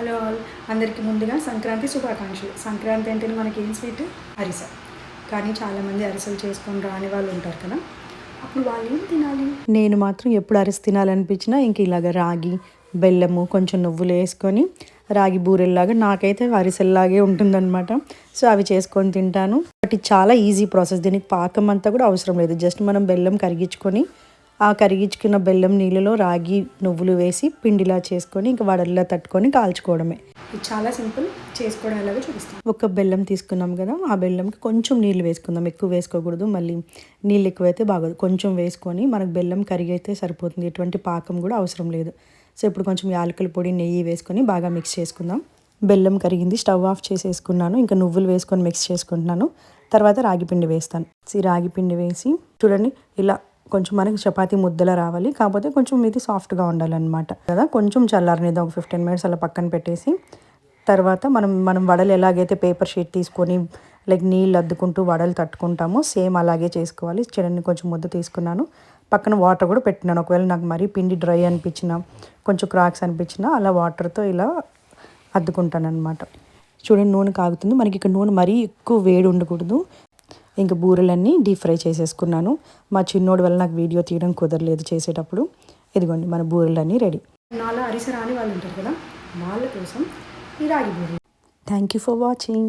Hello all, అందరికీ ముందుగా సంక్రాంతి శుభాకాంక్షలు. సంక్రాంతి అంటే మనకి ఏం స్వీట్? అరిసె. కానీ చాలామంది అరిసెలు చేసుకొని రాని వాళ్ళు ఉంటారు కదా, అప్పుడు వాళ్ళు ఏం తినాలి? నేను మాత్రం ఎప్పుడు అరిసె తినాలనిపించినా ఇంక ఇలాగ రాగి, బెల్లము, కొంచెం నువ్వులు వేసుకొని రాగి బూరెల్లాగా నాకైతే అరిసెల్లాగే ఉంటుందన్నమాట. సో అవి చేసుకొని తింటాను. బట్ ఇది చాలా ఈజీ ప్రాసెస్. దీనికి పాకం అంతా కూడా అవసరం లేదు. జస్ట్ మనం బెల్లం కరిగించుకొని ఆ కరిగించుకున్న బెల్లం నీళ్ళలో రాగి నువ్వులు వేసి పిండిలా చేసుకొని ఇంకా వడల్లా తట్టుకొని కాల్చుకోవడమే. ఇది చాలా సింపుల్. చేసుకోవడం ఎలాగో చూపిస్తాం. ఒక బెల్లం తీసుకున్నాం కదా, ఆ బెల్లంకి కొంచెం నీళ్ళు వేసుకుందాం. ఎక్కువ వేసుకోకూడదు, మళ్ళీ నీళ్ళు ఎక్కువైతే బాగోదు. కొంచెం వేసుకొని మనకు బెల్లం కరిగైతే సరిపోతుంది. ఎటువంటి పాకం కూడా అవసరం లేదు. సో ఇప్పుడు కొంచెం యాలకుల పొడి, నెయ్యి వేసుకొని బాగా మిక్స్ చేసుకుందాం. బెల్లం కరిగింది, స్టవ్ ఆఫ్ చేసేసుకున్నాను. ఇంకా నువ్వులు వేసుకొని మిక్స్ చేసుకుంటున్నాను. తర్వాత రాగి పిండి వేస్తాను. రాగి పిండి వేసి చూడండి, ఇలా కొంచెం మనకి చపాతీ ముద్దలా రావాలి. కాకపోతే కొంచెం ఇది సాఫ్ట్గా ఉండాలన్నమాట కదా. కొంచెం చల్లారనిద్దాం, ఒక 15 మినిట్స్ అలా పక్కన పెట్టేసి తర్వాత మనం వడలు ఎలాగైతే పేపర్ షీట్ తీసుకొని లైక్ నీళ్ళు అద్దుకుంటూ వడలు తట్టుకుంటామో సేమ్ అలాగే చేసుకోవాలి. చూడండి, కొంచెం ముద్ద తీసుకున్నాను. పక్కన వాటర్ కూడా పెట్టినాను. ఒకవేళ నాకు మరీ పిండి డ్రై అనిపించినా, కొంచెం క్రాక్స్ అనిపించినా అలా వాటర్తో ఇలా అద్దుకుంటాను అనమాట. చూడండి, నూనె కాగుతుంది. మనకి ఇక్కడ నూనె మరీ ఎక్కువ వేడి ఉండకూడదు. ఇంకా బూరెలన్నీ డీప్ ఫ్రై చేసేసుకున్నాను. మా చిన్నోడి వల్ల నాకు వీడియో తీయడం కుదరలేదు చేసేటప్పుడు. ఇదిగోండి, మన బూరెలన్నీ రెడీ. నాలా అరిసె రాని వాళ్ళు ఉంటారు కదా, వాళ్ళ కోసం ఈ రాగి బూరెలు. Thank you for watching.